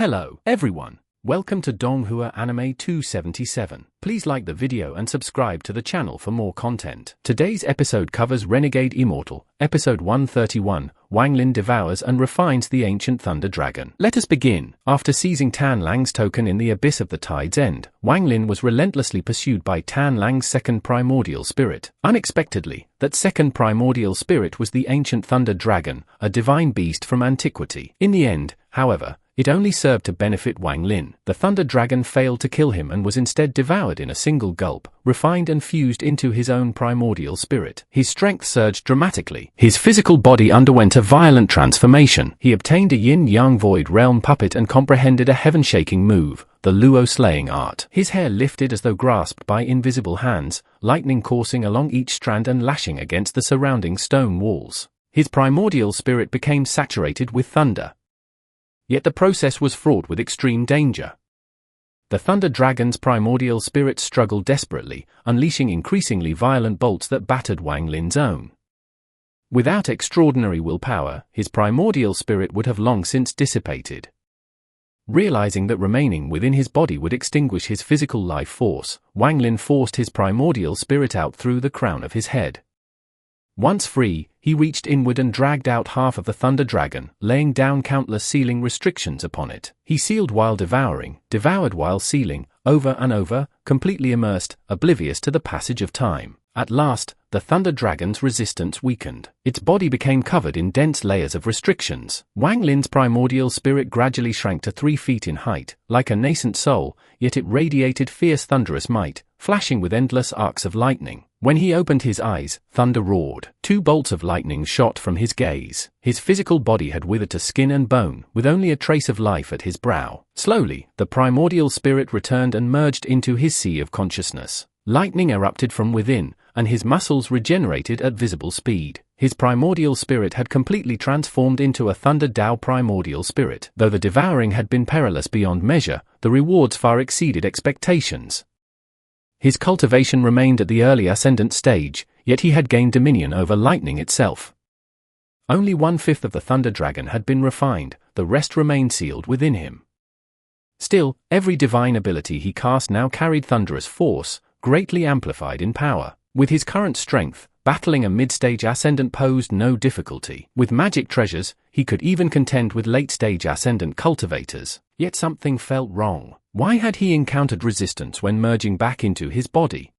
Hello, everyone. Welcome to Donghua Anime 277. Please like the video and subscribe to the channel for more content. Today's episode covers Renegade Immortal, episode 131, Wang Lin devours and refines the ancient thunder dragon. Let us begin. After seizing Tan Lang's token in the abyss of the tide's end, Wang Lin was relentlessly pursued by Tan Lang's second primordial spirit. Unexpectedly, that second primordial spirit was the ancient thunder dragon, a divine beast from antiquity. In the end, however, it only served to benefit Wang Lin. The thunder dragon failed to kill him and was instead devoured in a single gulp, refined and fused into his own primordial spirit. His strength surged dramatically. His physical body underwent a violent transformation. He obtained a yin-yang void realm puppet and comprehended a heaven-shaking move, the Luo slaying art. His hair lifted as though grasped by invisible hands, lightning coursing along each strand and lashing against the surrounding stone walls. His primordial spirit became saturated with thunder. Yet the process was fraught with extreme danger. The Thunder Dragon's primordial spirit struggled desperately, unleashing increasingly violent bolts that battered Wang Lin's own. Without extraordinary willpower, his primordial spirit would have long since dissipated. Realizing that remaining within his body would extinguish his physical life force, Wang Lin forced his primordial spirit out through the crown of his head. Once free, he reached inward and dragged out half of the Thunder Dragon, laying down countless sealing restrictions upon it. He sealed while devouring, devoured while sealing, over and over, completely immersed, oblivious to the passage of time. At last, the Thunder Dragon's resistance weakened. Its body became covered in dense layers of restrictions. Wang Lin's primordial spirit gradually shrank to 3 feet in height, like a nascent soul, yet it radiated fierce thunderous might, flashing with endless arcs of lightning. When he opened his eyes, thunder roared. 2 bolts of lightning shot from his gaze. His physical body had withered to skin and bone, with only a trace of life at his brow. Slowly, the primordial spirit returned and merged into his sea of consciousness. Lightning erupted from within, and his muscles regenerated at visible speed. His primordial spirit had completely transformed into a Thunder Dao primordial spirit. Though the devouring had been perilous beyond measure, the rewards far exceeded expectations. His cultivation remained at the early ascendant stage, yet he had gained dominion over lightning itself. Only 1/5 of the Thunder Dragon had been refined, the rest remained sealed within him. Still, every divine ability he cast now carried thunderous force, greatly amplified in power. With his current strength, battling a mid-stage ascendant posed no difficulty. With magic treasures, he could even contend with late-stage ascendant cultivators. Yet something felt wrong. Why had he encountered resistance when merging back into his body?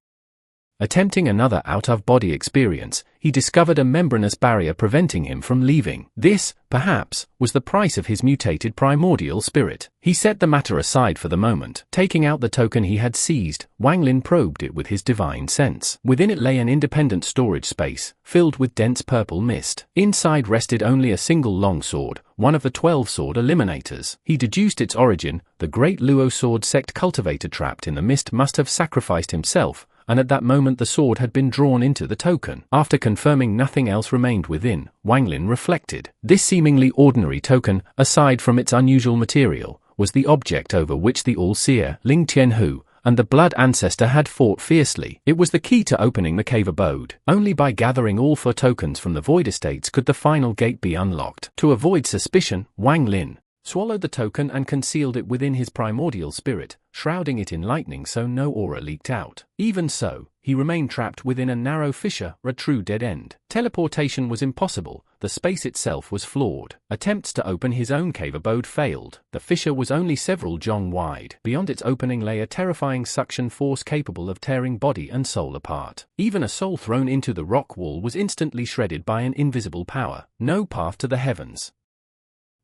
Attempting another out-of-body experience, he discovered a membranous barrier preventing him from leaving. This, perhaps, was the price of his mutated primordial spirit. He set the matter aside for the moment. Taking out the token he had seized, Wang Lin probed it with his divine sense. Within it lay an independent storage space, filled with dense purple mist. Inside rested only a single longsword, one of the 12 sword eliminators. He deduced its origin. The great Luo sword sect cultivator trapped in the mist must have sacrificed himself, and at that moment the sword had been drawn into the token. After confirming nothing else remained within, Wang Lin reflected. This seemingly ordinary token, aside from its unusual material, was the object over which the all-seer, Ling Tianhu, and the blood ancestor had fought fiercely. It was the key to opening the cave abode. Only by gathering all 4 tokens from the void estates could the final gate be unlocked. To avoid suspicion, Wang Lin swallowed the token and concealed it within his primordial spirit, shrouding it in lightning so no aura leaked out. Even so, he remained trapped within a narrow fissure, a true dead end. Teleportation was impossible, the space itself was flawed. Attempts to open his own cave abode failed. The fissure was only several jong wide. Beyond its opening lay a terrifying suction force capable of tearing body and soul apart. Even a soul thrown into the rock wall was instantly shredded by an invisible power. No path to the heavens.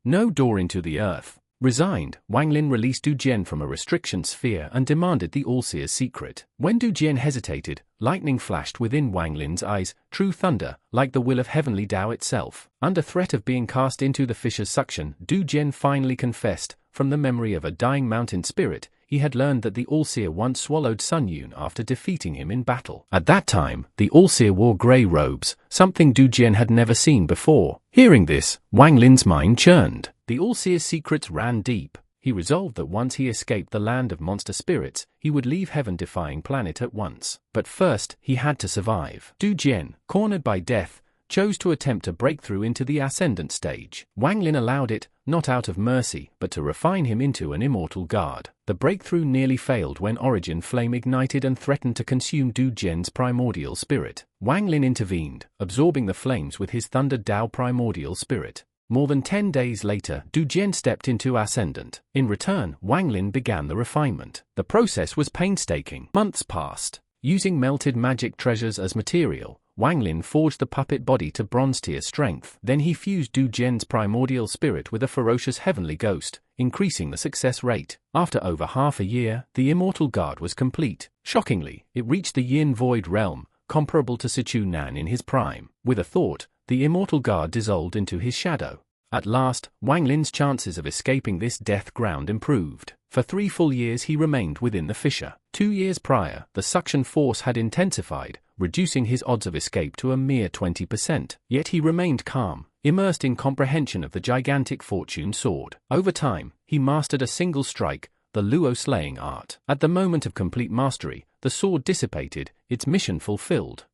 No door into the earth. Resigned, Wang Lin released Du Jian from a restriction sphere and demanded the All-Seer's secret. When Du Jian hesitated, lightning flashed within Wang Lin's eyes, true thunder, like the will of heavenly Tao itself. Under threat of being cast into the fissure's suction, Du Jian finally confessed. From the memory of a dying mountain spirit, he had learned that the All-Seer once swallowed Sun Yun after defeating him in battle. At that time, the All-Seer wore grey robes, something Du Jian had never seen before. Hearing this, Wang Lin's mind churned. The All-Seer's secrets ran deep. He resolved that once he escaped the land of monster spirits, he would leave heaven-defying planet at once. But first, he had to survive. Du Jian, cornered by death, chose to attempt a breakthrough into the ascendant stage. Wang Lin allowed it, not out of mercy, but to refine him into an immortal god. The breakthrough nearly failed when Origin Flame ignited and threatened to consume Du Jian's primordial spirit. Wang Lin intervened, absorbing the flames with his Thunder Dao primordial spirit. More than 10 days later, Du Jian stepped into Ascendant. In return, Wang Lin began the refinement. The process was painstaking. Months passed. Using melted magic treasures as material, Wang Lin forged the puppet body to bronze tier strength. Then he fused Du Jian's primordial spirit with a ferocious heavenly ghost, increasing the success rate. After over half a year, the immortal god was complete. Shockingly, it reached the Yin Void realm, comparable to Sichu Nan in his prime. With a thought, the immortal god dissolved into his shadow. At last, Wang Lin's chances of escaping this death ground improved. For 3 full years he remained within the fissure. 2 years prior, the suction force had intensified, reducing his odds of escape to a mere 20%. Yet he remained calm, immersed in comprehension of the gigantic fortune sword. Over time, he mastered a single strike, the Luo slaying art. At the moment of complete mastery, the sword dissipated, its mission fulfilled.